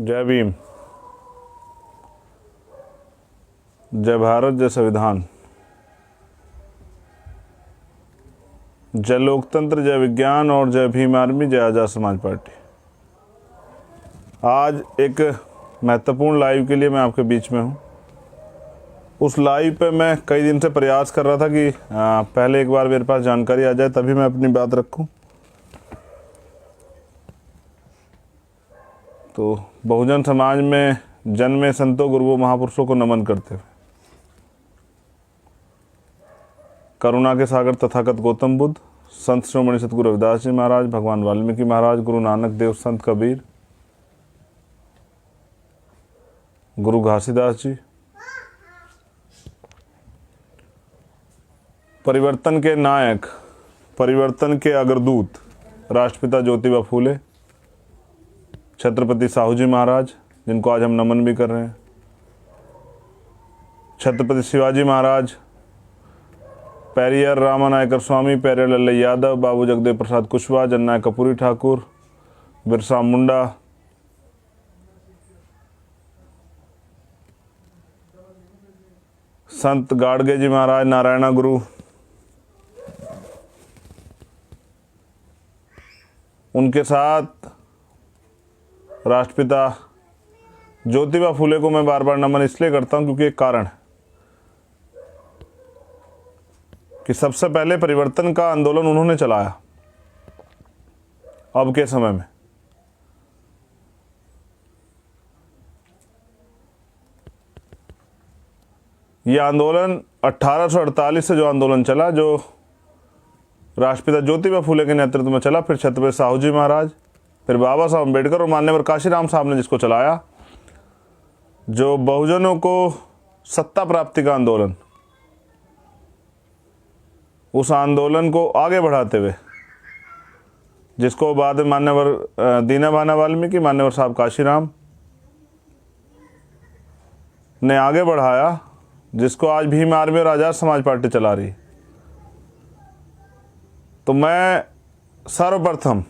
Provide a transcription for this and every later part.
जय भीम, जय भारत, जय संविधान, जय लोकतंत्र, जय विज्ञान और जय भीम आर्मी, जय आज़ाद समाज पार्टी। आज एक महत्वपूर्ण लाइव के लिए मैं आपके बीच में हूँ। उस लाइव पे मैं कई दिन से प्रयास कर रहा था कि पहले एक बार मेरे पास जानकारी आ जाए तभी मैं अपनी बात रखूँ। तो बहुजन समाज में जन्मे संतों, गुरुओं, महापुरुषों को नमन करते हुए, करुणा के सागर तथागत गौतम बुद्ध, संत शिरोमणि सतगुरु रविदास जी महाराज, भगवान वाल्मीकि महाराज, गुरु नानक देव, संत कबीर, गुरु घासीदास जी, परिवर्तन के नायक, परिवर्तन के अग्रदूत, राष्ट्रपिता ज्योतिबा फूले, छत्रपति साहू जी महाराज, जिनको आज हम नमन भी कर रहे हैं, छत्रपति शिवाजी महाराज, पेरियर रामानायकर स्वामी, पेरियर लल्लई यादव, बाबू जगदेव प्रसाद कुशवाहा, जननायक कपूरी ठाकुर, बिरसा मुंडा, संत गाडगे जी महाराज, नारायणा गुरु, उनके साथ राष्ट्रपिता ज्योतिबा फूले को मैं बार बार नमन इसलिए करता हूं क्योंकि एक कारण है कि सबसे पहले परिवर्तन का आंदोलन उन्होंने चलाया। अब के समय में यह आंदोलन 1848 से जो आंदोलन चला, जो राष्ट्रपिता ज्योतिबा फूले के नेतृत्व में चला, फिर छत्रपति साहू जी महाराज, फिर बाबा साहब अम्बेडकर और माननीय काशीराम साहब ने जिसको चलाया, जो बहुजनों को सत्ता प्राप्ति का आंदोलन, उस आंदोलन को आगे बढ़ाते हुए, जिसको बाद में मान्यवर दीना भाना वाल्मीकि, मान्यवर साहब काशीराम ने आगे बढ़ाया, जिसको आज भीम आर्मी और आज़ाद समाज पार्टी चला रही। तो मैं सर्वप्रथम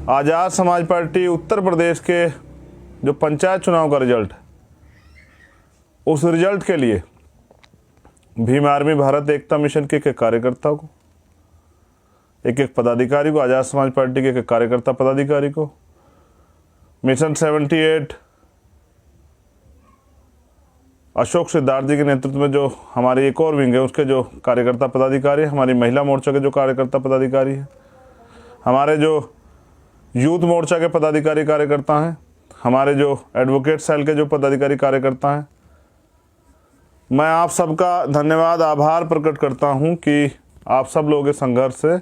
आज़ाद समाज पार्टी उत्तर प्रदेश के जो पंचायत चुनाव का रिजल्ट है, उस रिजल्ट के लिए भीम आर्मी भारत एकता मिशन के एक कार्यकर्ता को, एक पदाधिकारी को, आज़ाद समाज पार्टी के एक कार्यकर्ता पदाधिकारी को, मिशन 78 अशोक सिद्धार्थ जी के नेतृत्व में जो हमारी एक और विंग है, उसके जो कार्यकर्ता पदाधिकारी है, हमारी महिला मोर्चा के जो कार्यकर्ता पदाधिकारी है, हमारे जो यूथ मोर्चा के पदाधिकारी कार्यकर्ता हैं, हमारे जो एडवोकेट सेल के जो पदाधिकारी कार्यकर्ता हैं, मैं आप सबका धन्यवाद, आभार प्रकट करता हूं कि आप सब लोगों के संघर्ष से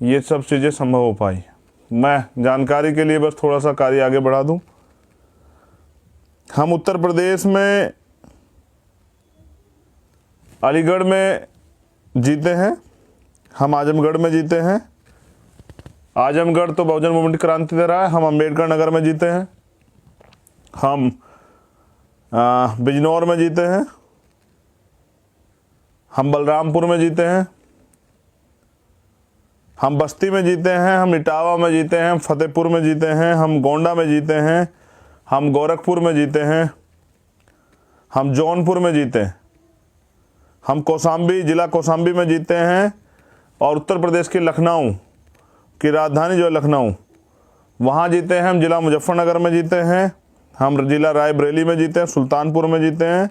ये सब चीज़ें संभव हो पाई। मैं जानकारी के लिए बस थोड़ा सा कार्य आगे बढ़ा दूं। हम उत्तर प्रदेश में अलीगढ़ में जीते हैं, हम आजमगढ़ में जीते हैं। आजमगढ़ तो बहुजन मूवमेंट क्रांति दे रहा है। हम अम्बेडकर नगर में जीते हैं, हम बिजनौर में जीते हैं, हम बलरामपुर में जीते हैं, हम बस्ती में जीते हैं, हम इटावा में जीते हैं, हम फतेहपुर में जीते हैं, हम गोंडा में जीते हैं, हम गोरखपुर में जीते हैं, हम जौनपुर में जीते हैं, हम कौशाम्बी, जिला कौशाम्बी में जीते हैं, और उत्तर प्रदेश के लखनऊ की राजधानी जो है लखनऊ, वहाँ जीते हैं। हम जिला मुजफ्फरनगर में जीते हैं, हम जिला रायबरेली में जीते हैं, सुल्तानपुर में जीते हैं,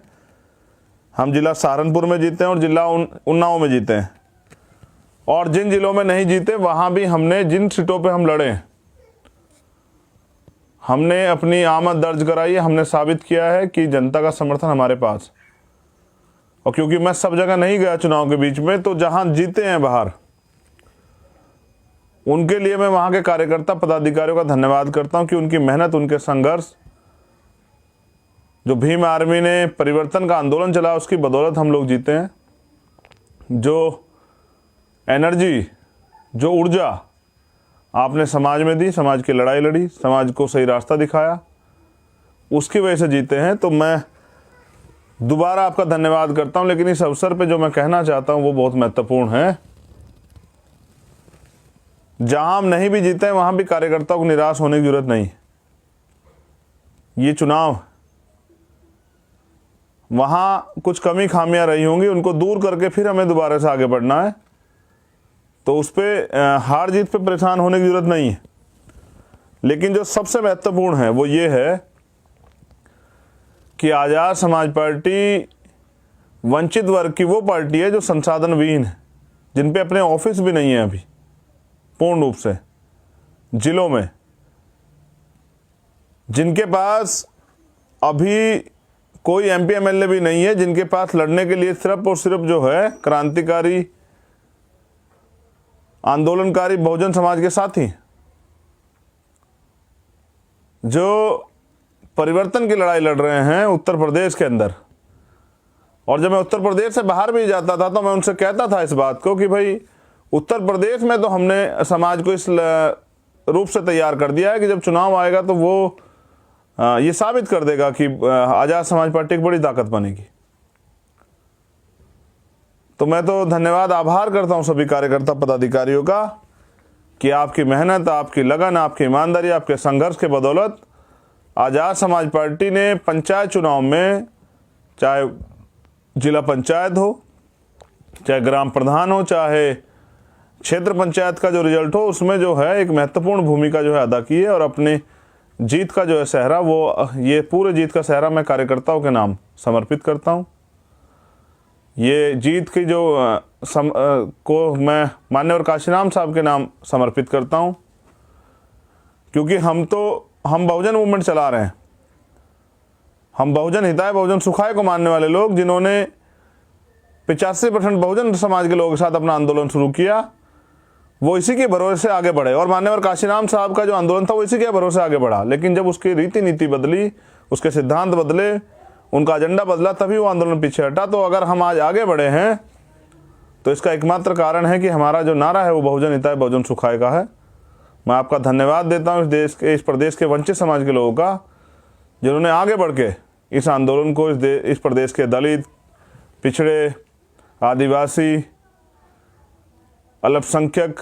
हम जिला सहारनपुर में जीते हैं और जिला उन्नाव में जीते हैं। और जिन जिलों में नहीं जीते वहाँ भी हमने जिन सीटों पे हम लड़े, हमने अपनी आमद दर्ज कराई है, हमने साबित किया है कि जनता का समर्थन हमारे पास। और क्योंकि मैं सब जगह नहीं गया चुनाव के बीच में, तो जहां जीते हैं बाहर, उनके लिए मैं वहां के कार्यकर्ता पदाधिकारियों का धन्यवाद करता हूं कि उनकी मेहनत, उनके संघर्ष, जो भीम आर्मी ने परिवर्तन का आंदोलन चला, उसकी बदौलत हम लोग जीते हैं। जो एनर्जी, जो ऊर्जा आपने समाज में दी, समाज की लड़ाई लड़ी, समाज को सही रास्ता दिखाया, उसकी वजह से जीते हैं। तो मैं दोबारा आपका धन्यवाद करता हूं। लेकिन इस अवसर पे जो मैं कहना चाहता हूं वो बहुत महत्वपूर्ण है जहां हम नहीं भी जीते वहां भी कार्यकर्ताओं को निराश होने की जरूरत नहीं। ये चुनाव, वहां कुछ कमी खामियां रही होंगी, उनको दूर करके फिर हमें दोबारा से आगे बढ़ना है। तो उस पर हार जीत पे परेशान होने की जरूरत नहीं है। लेकिन जो सबसे महत्वपूर्ण है वो ये है कि आज़ाद समाज पार्टी वंचित वर्ग की वो पार्टी है जो संसाधनविहीन है, जिन पे अपने ऑफिस भी नहीं है अभी पूर्ण रूप से, जिलों में, जिनके पास अभी कोई एमपी एमएलए भी नहीं है, जिनके पास लड़ने के लिए सिर्फ और सिर्फ जो है क्रांतिकारी आंदोलनकारी बहुजन समाज के साथी, जो परिवर्तन की लड़ाई लड़ रहे हैं उत्तर प्रदेश के अंदर। और जब मैं उत्तर प्रदेश से बाहर भी जाता था तो मैं उनसे कहता था इस बात को कि भाई उत्तर प्रदेश में तो हमने समाज को इस रूप से तैयार कर दिया है कि जब चुनाव आएगा तो वो ये साबित कर देगा कि आज़ाद समाज पार्टी एक बड़ी ताकत बनेगी। तो मैं तो धन्यवाद, आभार करता हूं सभी कार्यकर्ता पदाधिकारियों का कि आपकी मेहनत, आपकी लगन, आपकी ईमानदारी, आपके संघर्ष के बदौलत आज़ाद समाज पार्टी ने पंचायत चुनाव में, चाहे जिला पंचायत हो, चाहे ग्राम प्रधान हो, चाहे क्षेत्र पंचायत का जो रिजल्ट हो, उसमें जो है एक महत्वपूर्ण भूमिका जो है अदा की है। और अपने जीत का जो है सहरा, वो ये पूरे जीत का सहरा मैं कार्यकर्ताओं के नाम समर्पित करता हूं। ये जीत की जो को मैं मान्यवर काशीराम साहब के नाम समर्पित करता हूं, क्योंकि हम बहुजन मूवमेंट चला रहे हैं। हम बहुजन हिताय बहुजन सुखाय को मानने वाले लोग, जिन्होंने 85% बहुजन समाज के लोगों के साथ अपना आंदोलन शुरू किया, वो इसी के भरोसे से आगे बढ़े। और मान्यवर काशीराम साहब का जो आंदोलन था वो इसी के भरोसे आगे बढ़ा। लेकिन जब उसकी रीति नीति बदली, उसके सिद्धांत बदले, उनका एजेंडा बदला, तभी वो आंदोलन पीछे हटा। तो अगर हम आज आगे बढ़े हैं तो इसका एकमात्र कारण है कि हमारा जो नारा है वो बहुजन हिताय बहुजन सुखाय का है। मैं आपका धन्यवाद देता हूँ इस प्रदेश के वंचित समाज के लोगों का, जिन्होंने आगे बढ़ के इस आंदोलन को, इस प्रदेश के दलित, पिछड़े, आदिवासी, अल्पसंख्यक,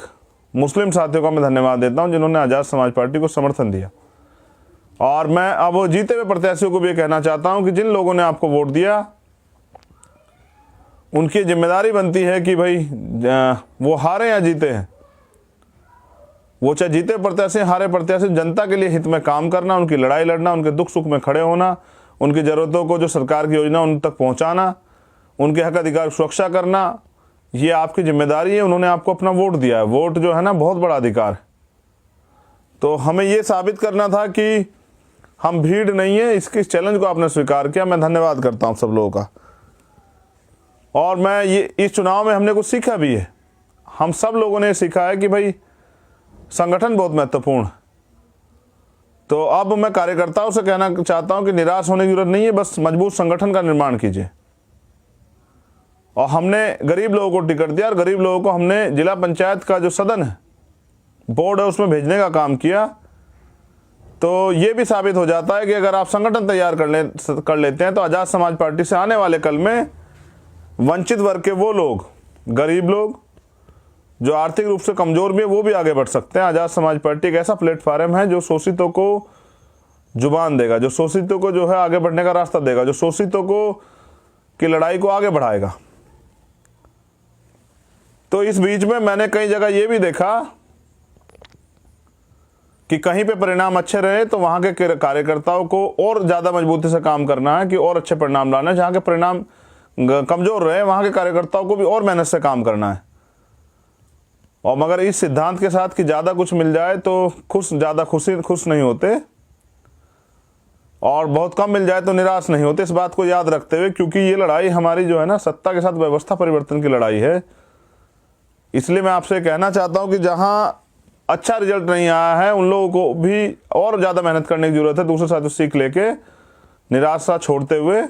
मुस्लिम साथियों का मैं धन्यवाद देता हूं, जिन्होंने आज़ाद समाज पार्टी को समर्थन दिया। और मैं अब जीते हुए प्रत्याशियों को भी कहना चाहता हूं कि जिन लोगों ने आपको वोट दिया, उनकी जिम्मेदारी बनती है कि भाई वो हारे या जीते हैं, वो चाहे जीते प्रत्याशी हारे प्रत्याशी, जनता के लिए हित में काम करना, उनकी लड़ाई लड़ना, उनके दुख सुख में खड़े होना, उनकी ज़रूरतों को जो सरकार की योजना उन तक पहुंचाना, उनके हक अधिकार सुरक्षा करना, ये आपकी जिम्मेदारी है। उन्होंने आपको अपना वोट दिया है। वोट जो है ना बहुत बड़ा अधिकार है। तो हमें ये साबित करना था कि हम भीड़ नहीं है। इस चैलेंज को आपने स्वीकार किया, मैं धन्यवाद करता हूं सब लोगों का। और मैं ये इस चुनाव में हमने कुछ सीखा भी है। हम सब लोगों ने सीखा है कि भाई संगठन बहुत महत्वपूर्ण। तो अब मैं कार्यकर्ताओं से कहना चाहता हूं कि निराश होने की जरूरत नहीं है, बस मजबूत संगठन का निर्माण कीजिए। और हमने गरीब लोगों को टिकट दिया, और गरीब लोगों को हमने जिला पंचायत का जो सदन है, बोर्ड है, उसमें भेजने का काम किया। तो ये भी साबित हो जाता है कि अगर आप संगठन तैयार कर लेते हैं तो आज़ाद समाज पार्टी से आने वाले कल में वंचित वर्ग के वो लोग, गरीब लोग, जो आर्थिक रूप से कमजोर भी है, वो भी आगे बढ़ सकते हैं। आज़ाद समाज पार्टी एक ऐसा प्लेटफॉर्म है जो शोषितों को जुबान देगा, जो शोषितों को जो है आगे बढ़ने का रास्ता देगा, जो शोषितों को की लड़ाई को आगे बढ़ाएगा। तो इस बीच में मैंने कई जगह ये भी देखा कि कहीं पे परिणाम अच्छे रहे तो वहां के कार्यकर्ताओं को और ज़्यादा मजबूती से काम करना है कि और अच्छे परिणाम लाना है। जहाँ के परिणाम कमज़ोर रहे वहाँ के कार्यकर्ताओं को भी और मेहनत से काम करना है। और मगर इस सिद्धांत के साथ कि ज़्यादा कुछ मिल जाए तो ज़्यादा खुश नहीं होते, और बहुत कम मिल जाए तो निराश नहीं होते। इस बात को याद रखते हुए, क्योंकि ये लड़ाई हमारी जो है ना सत्ता के साथ व्यवस्था परिवर्तन की लड़ाई है, इसलिए मैं आपसे कहना चाहता हूं कि जहां अच्छा रिजल्ट नहीं आया है उन लोगों को भी और ज़्यादा मेहनत करने की ज़रूरत है, दूसरे साथियों से सीख लेके, निराशा छोड़ते हुए,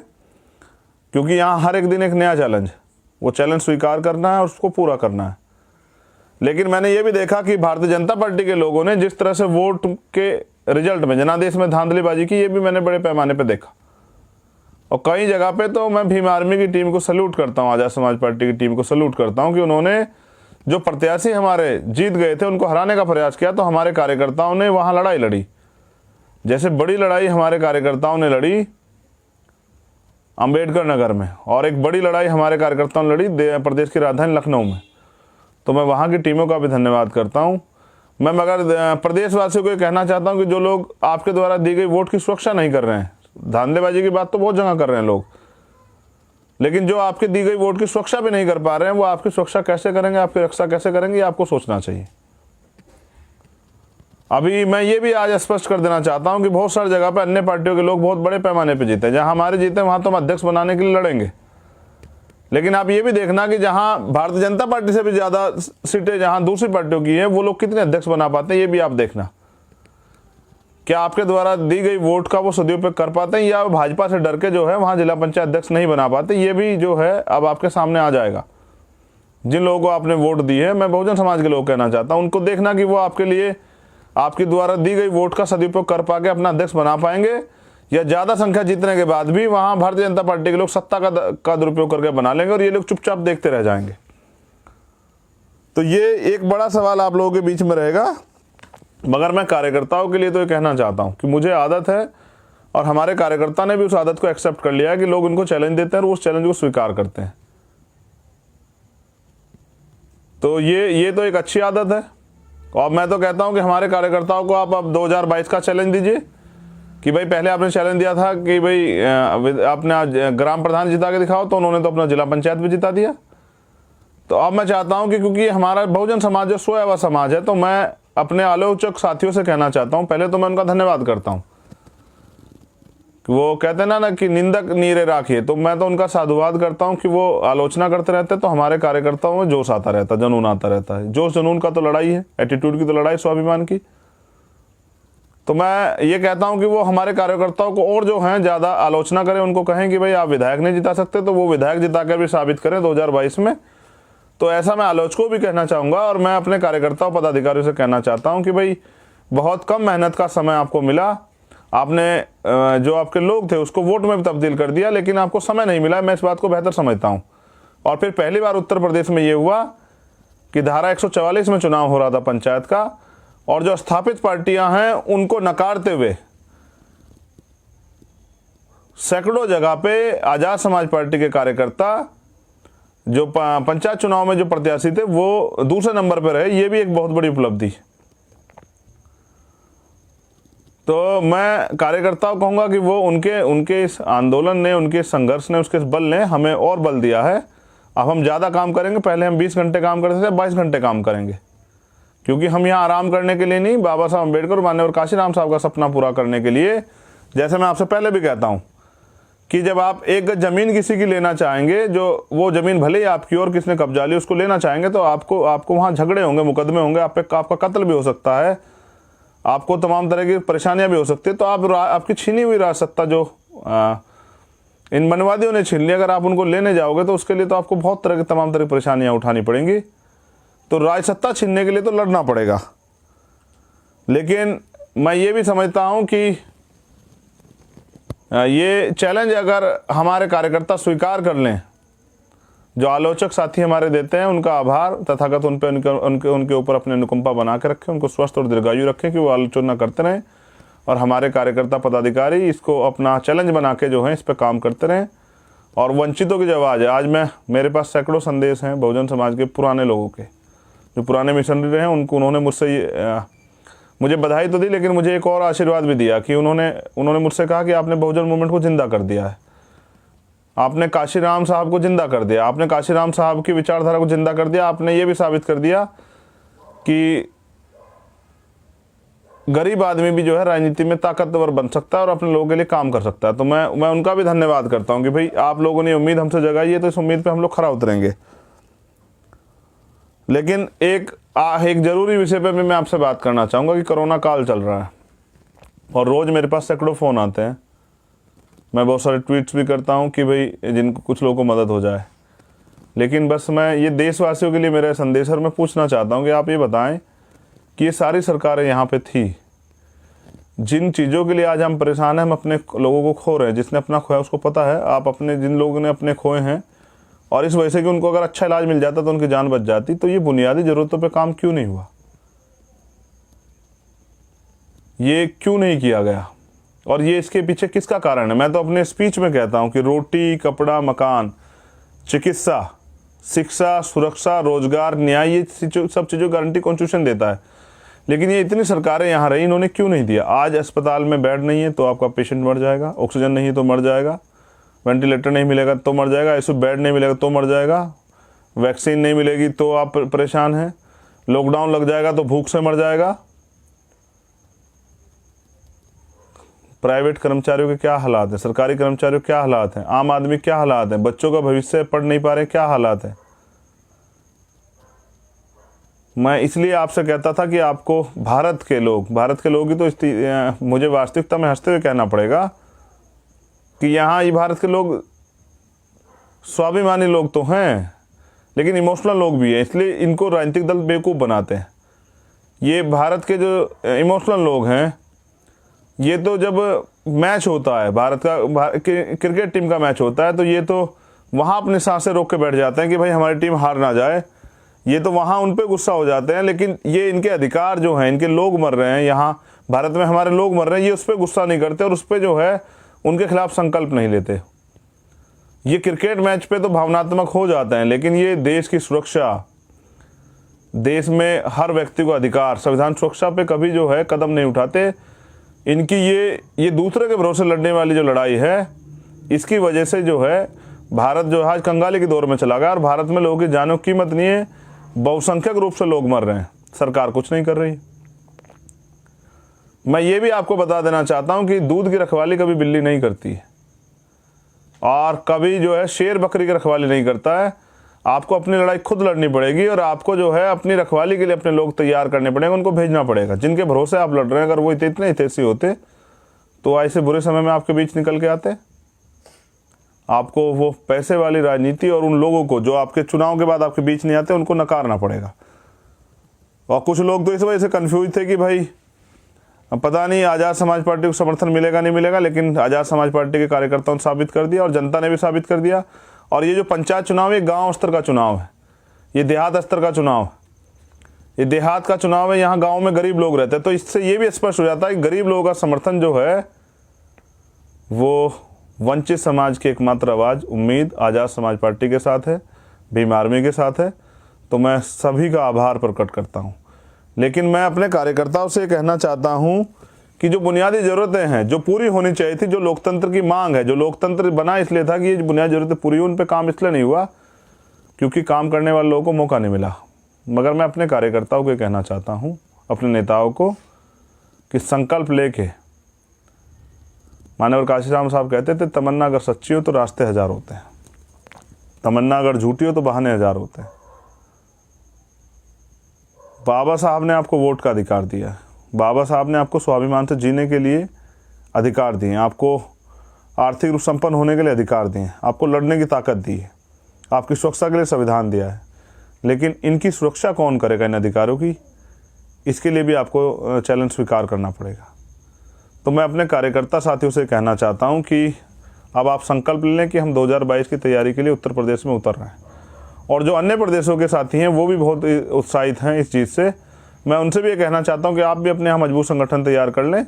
क्योंकि यहाँ हर एक दिन एक नया चैलेंज, वो चैलेंज स्वीकार करना है और उसको पूरा करना है। लेकिन मैंने ये भी देखा कि भारतीय जनता पार्टी के लोगों ने जिस तरह से वोट के रिजल्ट में जनादेश में धांधलीबाजी की, ये भी मैंने बड़े पैमाने पर देखा। और कई जगह पे तो मैं भीम आर्मी की टीम को सल्यूट करता हूँ, आज़ाद समाज पार्टी की टीम को सल्यूट करता हूँ कि उन्होंने जो प्रत्याशी हमारे जीत गए थे उनको हराने का प्रयास किया, तो हमारे कार्यकर्ताओं ने वहाँ लड़ाई लड़ी। जैसे बड़ी लड़ाई हमारे कार्यकर्ताओं ने लड़ी अंबेडकर नगर में, और एक बड़ी लड़ाई हमारे कार्यकर्ताओं ने लड़ी प्रदेश की राजधानी लखनऊ में। तो मैं वहाँ की टीमों का भी धन्यवाद करता हूँ। मैं मगर प्रदेशवासियों को ये कहना चाहता हूँ कि जो लोग आपके द्वारा दी गई वोट की सुरक्षा नहीं कर रहे हैं, धांधलेबाजी की बात तो बहुत जगह कर रहे हैं लोग, लेकिन जो आपके दी गई वोट की सुरक्षा भी नहीं कर पा रहे हैं, वो आपकी सुरक्षा कैसे करेंगे, आपकी रक्षा कैसे करेंगे, ये आपको सोचना चाहिए। अभी मैं ये भी आज स्पष्ट कर देना चाहता हूं कि बहुत सारी जगह पर अन्य पार्टियों के लोग बहुत बड़े पैमाने पर जीते। जहां हमारे जीते वहां तो हम अध्यक्ष बनाने के लिए लड़ेंगे, लेकिन आप ये भी देखना कि जहां भारतीय जनता पार्टी से भी ज्यादा सीटें जहां दूसरी पार्टियों की हैं, वो लोग कितने अध्यक्ष बना पाते हैं, ये भी आप देखना। क्या आपके द्वारा दी गई वोट का वो सदुपयोग कर पाते हैं, या भाजपा से डर के जो है वहां जिला पंचायत अध्यक्ष नहीं बना पाते, ये भी जो है अब आपके सामने आ जाएगा। जिन लोगों को आपने वोट दी है, मैं बहुजन समाज के लोग कहना चाहता हूं, उनको देखना कि वो आपके लिए आपके द्वारा दी गई वोट का सदुपयोग कर पाके अपना अध्यक्ष बना पाएंगे, या ज्यादा संख्या जीतने के बाद भी वहां भारतीय जनता पार्टी के लोग सत्ता का दुरुपयोग करके बना लेंगे और ये लोग चुपचाप देखते रह जाएंगे। तो ये एक बड़ा सवाल आप लोगों के बीच में रहेगा। मगर मैं कार्यकर्ताओं के लिए तो ये कहना चाहता हूं कि मुझे आदत है, और हमारे कार्यकर्ता ने भी उस आदत को एक्सेप्ट कर लिया है कि लोग उनको चैलेंज देते हैं और उस चैलेंज को स्वीकार करते हैं। तो ये तो एक अच्छी आदत है। और मैं तो कहता हूं कि हमारे कार्यकर्ताओं को आप अब 2022 का चैलेंज दीजिए कि भाई पहले आपने चैलेंज दिया था कि भाई आपने आज ग्राम प्रधान जिता के दिखाओ, तो उन्होंने तो अपना जिला पंचायत भी जिता दिया। तो अब मैं चाहता हूं कि क्योंकि हमारा बहुजन समाज जो सोया हुआ समाज है, तो मैं अपने आलोचक साथियों से कहना चाहता हूं, पहले तो मैं उनका धन्यवाद करता हूं। वो कहते हैं ना कि निंदक नीरे राखिए, तो मैं तो उनका साधुवाद करता हूं कि वो आलोचना करते रहते हैं, तो हमारे कार्यकर्ताओं में जोश आता रहता है, जुनून आता रहता है। जोश जुनून का तो लड़ाई है, एटीट्यूड की तो लड़ाई, स्वाभिमान की। तो मैं ये कहता हूं कि वो हमारे कार्यकर्ताओं को और जो हैं ज़्यादा आलोचना करें, उनको कहें कि भाई आप विधायक नहीं जिता सकते, तो वो विधायक जिता कर भी साबित करें 2022 में। तो ऐसा मैं आलोचकों को भी कहना चाहूँगा, और मैं अपने कार्यकर्ताओं पदाधिकारियों से कहना चाहता हूँ कि भाई बहुत कम मेहनत का समय आपको मिला, आपने जो आपके लोग थे उसको वोट में भी तब्दील कर दिया, लेकिन आपको समय नहीं मिला। मैं इस बात को बेहतर समझता हूँ। और फिर पहली बार उत्तर प्रदेश में ये हुआ कि धारा 144 में चुनाव हो रहा था पंचायत का, और जो स्थापित पार्टियां हैं उनको नकारते हुए सैकड़ों जगह पे आजाद समाज पार्टी के कार्यकर्ता जो पंचायत चुनाव में जो प्रत्याशी थे वो दूसरे नंबर पर रहे। ये भी एक बहुत बड़ी उपलब्धि। तो मैं कार्यकर्ताओं कहूँगा कि वो उनके इस आंदोलन ने, उनके संघर्ष ने, उसके इस बल ने हमें और बल दिया है। अब हम ज़्यादा काम करेंगे। पहले हम 20 घंटे काम करते थे, 22 घंटे काम करेंगे, क्योंकि हम यहाँ आराम करने के लिए नहीं, बाबा साहब अम्बेडकर, माननीय काशीराम साहब का सपना पूरा करने के लिए। जैसे मैं आपसे पहले भी कहता हूँ कि जब आप एक गज ज़मीन किसी की लेना चाहेंगे, जो वो ज़मीन भले ही आपकी और किसने कब्जा ली, उसको लेना चाहेंगे, तो आपको वहाँ झगड़े होंगे, मुकदमे होंगे, आपका कत्ल भी हो सकता है, आपको तमाम तरह की परेशानियां भी हो सकती है। तो आपकी छीनी हुई राज सत्ता जो इन मनवादियों ने छीन ली, अगर आप उनको लेने जाओगे तो उसके लिए तो आपको बहुत तरह की तमाम तरह की परेशानियां उठानी पड़ेंगी। तो राज सत्ता छीनने के लिए तो लड़ना पड़ेगा। लेकिन मैं ये भी समझता हूं कि ये चैलेंज अगर हमारे कार्यकर्ता स्वीकार कर लें, जो आलोचक साथी हमारे देते हैं उनका आभार, तथागत उन पे उनके ऊपर अपने अनुकंपा बना के रखें, उनको स्वस्थ और दीर्घायु रखें कि वो आलोचना करते रहें, और हमारे कार्यकर्ता पदाधिकारी इसको अपना चैलेंज बना के जो है इस पर काम करते रहें। और वंचितों की जो आवाज़ है, आज मेरे पास सैकड़ों संदेश हैं बहुजन समाज के पुराने लोगों के, जो पुराने मिशनरी रहे हैं, उन्होंने मुझसे मुझे बधाई तो दी, लेकिन मुझे एक और आशीर्वाद भी दिया कि उन्होंने मुझसे कहा कि आपने बहुजन मूवमेंट को जिंदा कर दिया है, आपने काशीराम साहब को जिंदा कर दिया, आपने काशीराम साहब की विचारधारा को जिंदा कर दिया, आपने ये भी साबित कर दिया कि गरीब आदमी भी जो है राजनीति में ताकतवर बन सकता है और अपने लोगों के लिए काम कर सकता है। तो मैं उनका भी धन्यवाद करता हूं कि भाई आप लोगों ने उम्मीद हमसे जगाई है, तो इस उम्मीद पे हम लोग खरा उतरेंगे। लेकिन एक जरूरी विषय पे भी मैं आपसे बात करना चाहूँगा कि कोरोना काल चल रहा है और रोज़ मेरे पास सैकड़ों फ़ोन आते हैं, मैं बहुत सारे ट्वीट्स भी करता हूँ कि भाई जिनको कुछ लोगों को मदद हो जाए। लेकिन बस मैं ये देशवासियों के लिए मेरा संदेश और मैं पूछना चाहता हूँ कि आप ये बताएं कि ये सारी सरकारें यहाँ पे थी, जिन चीज़ों के लिए आज हम परेशान हैं, हम अपने लोगों को खो रहे हैं। जिसने अपना खोया उसको पता है। आप अपने जिन लोगों ने अपने खोए हैं और इस वजह से कि उनको अगर अच्छा इलाज मिल जाता तो उनकी जान बच जाती। तो ये बुनियादी ज़रूरतों पे काम क्यों नहीं हुआ, ये क्यों नहीं किया गया, और ये इसके पीछे किसका कारण है? मैं तो अपने स्पीच में कहता हूँ कि रोटी, कपड़ा, मकान, चिकित्सा, शिक्षा, सुरक्षा, रोजगार, न्याय, ये सब चीज़ों गारंटी कॉन्स्टिट्यूशन देता है। लेकिन ये इतनी सरकारें यहाँ रही, इन्होंने क्यों नहीं दिया? आज अस्पताल में बेड नहीं है तो आपका पेशेंट मर जाएगा, ऑक्सीजन नहीं है तो मर जाएगा, वेंटिलेटर नहीं मिलेगा तो मर जाएगा, आईसीयू बेड नहीं मिलेगा तो मर जाएगा, वैक्सीन नहीं मिलेगी तो आप परेशान हैं, लॉकडाउन लग जाएगा तो भूख से मर जाएगा। प्राइवेट कर्मचारियों के क्या हालात हैं, सरकारी कर्मचारियों के क्या हालात हैं, आम आदमी क्या हालात हैं, बच्चों का भविष्य पढ़ नहीं पा रहे, क्या हालात हैं। मैं इसलिए आपसे कहता था कि आपको भारत के लोग ही तो मुझे वास्तविकता में हंसते हुए कहना पड़ेगा कि यहाँ ये भारत के लोग स्वाभिमानी लोग तो हैं, लेकिन इमोशनल लोग भी हैं, इसलिए इनको राजनीतिक दल बेवकूफ़ बनाते हैं। ये भारत के जो इमोशनल लोग हैं, ये तो जब मैच होता है भारत का, क्रिकेट टीम का मैच होता है, तो ये तो वहाँ अपनी सांसें रोक के बैठ जाते हैं कि भाई हमारी टीम हार ना जाए। ये तो वहाँ उन पे गुस्सा हो जाते हैं, लेकिन ये इनके अधिकार जो हैं, इनके लोग मर रहे हैं, यहाँ भारत में हमारे लोग मर रहे हैं, ये उस पर गुस्सा नहीं करते और उस पर जो है उनके खिलाफ संकल्प नहीं लेते। ये क्रिकेट मैच पे तो भावनात्मक हो जाते हैं, लेकिन ये देश की सुरक्षा, देश में हर व्यक्ति को अधिकार, संविधान सुरक्षा पे कभी जो है कदम नहीं उठाते। इनकी ये दूसरे के भरोसे लड़ने वाली जो लड़ाई है, इसकी वजह से जो है भारत जो आज कंगाली के दौर में चला गया और भारत में लोगों की जानों की कीमत नहीं है, बहुसंख्यक रूप से लोग मर रहे हैं, सरकार कुछ नहीं कर रही। मैं ये भी आपको बता देना चाहता हूं कि दूध की रखवाली कभी बिल्ली नहीं करती है और कभी जो है शेर बकरी की रखवाली नहीं करता है। आपको अपनी लड़ाई खुद लड़नी पड़ेगी और आपको जो है अपनी रखवाली के लिए अपने लोग तैयार करने पड़ेंगे, उनको भेजना पड़ेगा। जिनके भरोसे आप लड़ रहे हैं, अगर वो इतने हितैषी होते तो ऐसे बुरे समय में आपके बीच निकल के आते। आपको वो पैसे वाली राजनीति और उन लोगों को जो आपके चुनाव के बाद आपके बीच नहीं आते, उनको नकारना पड़ेगा। और कुछ लोग तो इस वजह से कन्फ्यूज थे कि भाई पता नहीं आज़ाद समाज पार्टी को समर्थन मिलेगा नहीं मिलेगा, लेकिन आज़ाद समाज पार्टी के कार्यकर्ताओं ने साबित कर दिया और जनता ने भी साबित कर दिया। और ये जो पंचायत चुनाव है, गांव स्तर का चुनाव है, ये देहात स्तर का चुनाव है, ये देहात का चुनाव है। यहाँ गांव में गरीब लोग रहते हैं, तो इससे ये भी स्पष्ट हो जाता है कि गरीब लोगों का समर्थन जो है वो वंचित समाज की एकमात्र आवाज़, उम्मीद आज़ाद समाज पार्टी के साथ है, भीम आर्मी के साथ है। तो मैं सभी का आभार प्रकट करता हूँ, लेकिन मैं अपने कार्यकर्ताओं से कहना चाहता हूँ कि जो बुनियादी ज़रूरतें हैं, जो पूरी होनी चाहिए थी, जो लोकतंत्र की मांग है, जो लोकतंत्र बना इसलिए था कि ये बुनियादी ज़रूरतें पूरी हुई, उन पर काम इसलिए नहीं हुआ क्योंकि काम करने वाले लोगों को मौका नहीं मिला। मगर मैं अपने कार्यकर्ताओं को कहना चाहता हूँ, अपने नेताओं को, कि संकल्प लेके, माननीय काशीराम साहब कहते थे, तमन्ना अगर सच्ची हो तो रास्ते हजार होते हैं, तमन्ना अगर झूठी हो तो बहाने हजार होते हैं। बाबा साहब ने आपको वोट का अधिकार दिया है, बाबा साहब ने आपको स्वाभिमान से जीने के लिए अधिकार दिए, आपको आर्थिक रूप संपन्न होने के लिए अधिकार दिए, आपको लड़ने की ताकत दी है, आपकी सुरक्षा के लिए संविधान दिया है। लेकिन इनकी सुरक्षा कौन करेगा, इन अधिकारों की? इसके लिए भी आपको चैलेंज स्वीकार करना पड़ेगा। तो मैं अपने कार्यकर्ता साथियों से कहना चाहता हूं कि अब आप संकल्प लें कि हम 2022 की तैयारी के लिए उत्तर प्रदेश में उतर रहे हैं, और जो अन्य प्रदेशों के साथी हैं वो भी बहुत उत्साहित हैं इस चीज़ से। मैं उनसे भी ये कहना चाहता हूं कि आप भी अपने यहाँ मजबूत संगठन तैयार कर लें।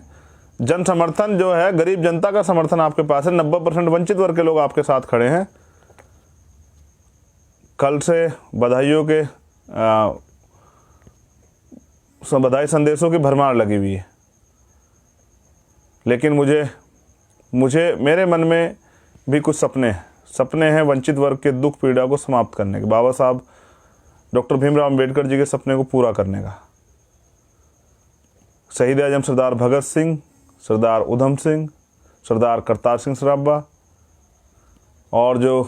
जन समर्थन जो है, गरीब जनता का समर्थन आपके पास है, 90% वंचित वर्ग के लोग आपके साथ खड़े हैं। कल से बधाइयों के बधाई संदेशों की भरमार लगी हुई है, लेकिन मुझे मेरे मन में भी कुछ सपने हैं वंचित वर्ग के दुख पीड़ा को समाप्त करने के, बाबा साहब डॉक्टर भीमराव अम्बेडकर जी के सपने को पूरा करने का। शहीद आजम सरदार भगत सिंह, सरदार उधम सिंह, सरदार करतार सिंह सराभा और जो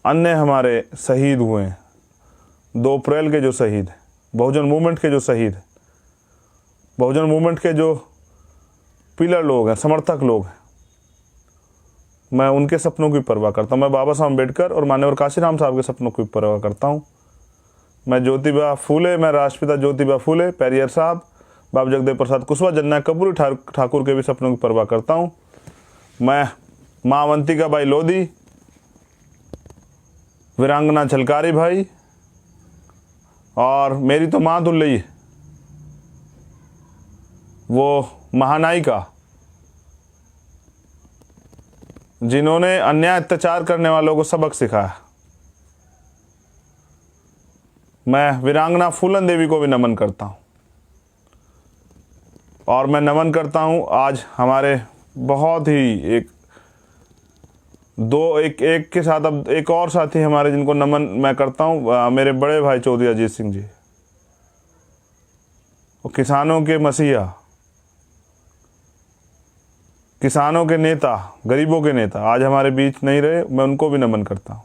अन्य हमारे शहीद हुए हैं, 2 अप्रैल के जो शहीद, बहुजन मूवमेंट के जो शहीद, बहुजन मूवमेंट के जो पिलर लोग हैं, समर्थक लोग हैं, मैं उनके सपनों की परवाह करता हूँ। मैं बाबा साहब अम्बेडकर और माननीय काशीराम साहब के सपनों की परवाह करता हूँ। मैं ज्योतिबा फूले, मैं राष्ट्रपिता ज्योतिबा फूले, पेरियर साहब, बाबा जगदेव प्रसाद कुशवाहा, जननायक कर्पूरी ठाकुर के भी सपनों की परवाह करता हूँ। मैं माँ अवंतिका बाई लोधी, वीरांगना झलकारी भाई, और मेरी तो माँ दुल्लई, वो महानायिका जिन्होंने अन्याय अत्याचार करने वालों को सबक सिखाया। मैं वीरांगना फूलन देवी को भी नमन करता हूँ, और मैं नमन करता हूँ आज हमारे बहुत ही एक के साथ अब एक और साथी हमारे जिनको नमन मैं करता हूँ, मेरे बड़े भाई चौधरी अजीत सिंह जी, वो किसानों के मसीहा, किसानों के नेता, गरीबों के नेता आज हमारे बीच नहीं रहे, मैं उनको भी नमन करता हूँ।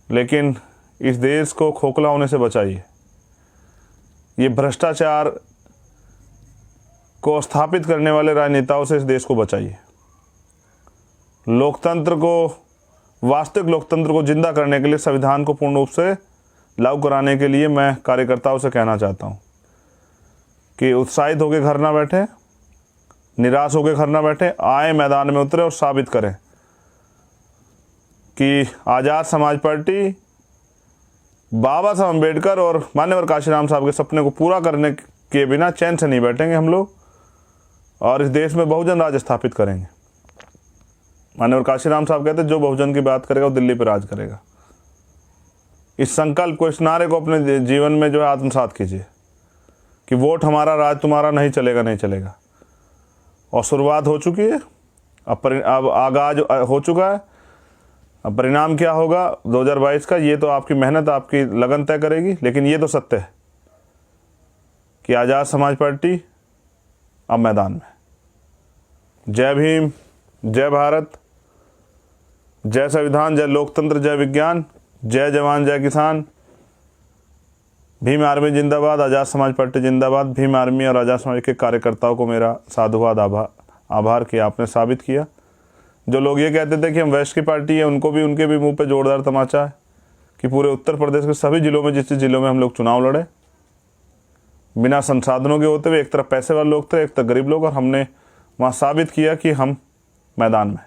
लेकिन इस देश को खोखला होने से बचाइए, ये भ्रष्टाचार को स्थापित करने वाले राजनेताओं से इस देश को बचाइए। लोकतंत्र को, वास्तविक लोकतंत्र को जिंदा करने के लिए, संविधान को पूर्ण रूप से लागू कराने के लिए मैं कार्यकर्ताओं से कहना चाहता हूँ कि उत्साहित होकर घर ना बैठे, निराश होकर घर ना बैठे, आए मैदान में उतरे और साबित करें कि आज़ाद समाज पार्टी बाबा साहब अम्बेडकर और मान्यवर काशीराम साहब के सपने को पूरा करने के बिना चैन से नहीं बैठेंगे हम लोग, और इस देश में बहुजन राज स्थापित करेंगे। मान्यवर काशीराम साहब कहते जो बहुजन की बात करेगा वो दिल्ली पर राज करेगा। इस संकल्प को, इस नारे को अपने जीवन में जो है आत्मसात कीजिए कि वोट हमारा, राज तुम्हारा, नहीं चलेगा, नहीं चलेगा। और शुरुआत हो चुकी है, अब आगाज हो चुका है। अब परिणाम क्या होगा 2022 का, ये तो आपकी मेहनत, आपकी लगन तय करेगी। लेकिन ये तो सत्य है कि आज़ाद समाज पार्टी अब मैदान में। जय भीम, जय भारत, जय संविधान, जय लोकतंत्र, जय विज्ञान, जय जवान, जय किसान। भीम आर्मी जिंदाबाद, आज़ाद समाज पार्टी जिंदाबाद। भीम आर्मी और आज़ाद समाज के कार्यकर्ताओं को मेरा साधुवाद, आभार कि आपने साबित किया। जो लोग ये कहते थे कि हम वेस्ट की पार्टी है, उनके भी मुंह पे जोरदार तमाचा है कि पूरे उत्तर प्रदेश के सभी जिलों में, जिस जिलों में हम लोग चुनाव लड़े, बिना संसाधनों के होते हुए, एक तरफ पैसे वाले लोग थे, एक तरफ गरीब लोग, और हमने वहाँ साबित किया कि हम मैदान में।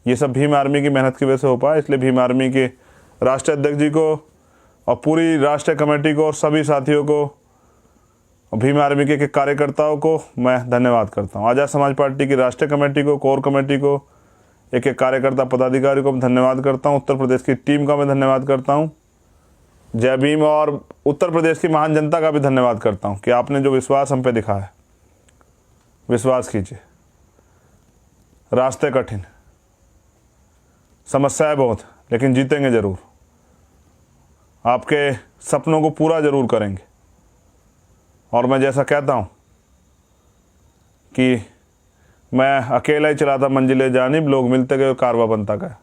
ये सब भीम आर्मी की मेहनत की वजह से हो पाया। इसलिए भीम आर्मी के राष्ट्रीय अध्यक्ष जी को और पूरी राष्ट्रीय कमेटी को और सभी साथियों को और भीम आर्मी के कार्यकर्ताओं को मैं धन्यवाद करता हूँ। आज़ाद समाज पार्टी की राष्ट्रीय कमेटी को, कोर कमेटी को, एक एक कार्यकर्ता पदाधिकारी को मैं धन्यवाद करता हूँ। उत्तर प्रदेश की टीम का मैं धन्यवाद करता हूँ। जय भीम, और उत्तर प्रदेश की महान जनता का भी धन्यवाद करता हूँ कि आपने जो विश्वास हम पे दिखाया। विश्वास कीजिए, रास्ते कठिन, समस्याएं बहुत, लेकिन जीतेंगे ज़रूर। आपके सपनों को पूरा ज़रूर करेंगे। और मैं जैसा कहता हूँ कि मैं अकेला ही चलाता मंजिले जानिब, लोग मिलते गए कारवां बनता गया।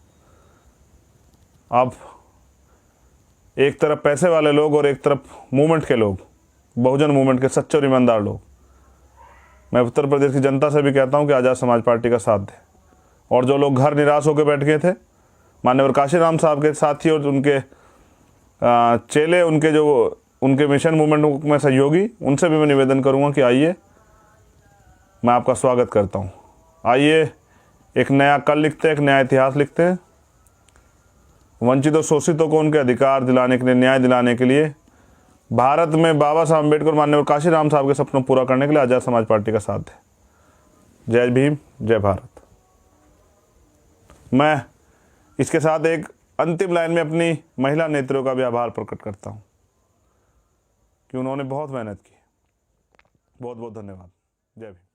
अब एक तरफ पैसे वाले लोग और एक तरफ मूवमेंट के लोग, बहुजन मूवमेंट के सच्चे और ईमानदार लोग। मैं उत्तर प्रदेश की जनता से भी कहता हूँ कि आज़ाद समाज पार्टी का साथ दें। और जो लोग घर निराश होकर बैठ गए थे, मान्यवर काशीराम साहब के साथी और उनके चेले, उनके मिशन मूवमेंट में सहयोगी, उनसे भी मैं निवेदन करूँगा कि आइए, मैं आपका स्वागत करता हूँ। आइए, एक नया कल लिखते हैं, एक नया इतिहास लिखते हैं। वंचितों, शोषितों को उनके अधिकार दिलाने के लिए, न्याय दिलाने के लिए, भारत में बाबा साहब अम्बेडकर, माननीय काशीराम साहब के सपनों पूरा करने के लिए आज़ाद समाज पार्टी का साथ दें। जय भीम, जय भारत। मैं इसके साथ एक अंतिम लाइन में अपनी महिला नेत्रियों का भी आभार प्रकट करता हूँ कि उन्होंने बहुत मेहनत की। बहुत बहुत धन्यवाद। जय भीम।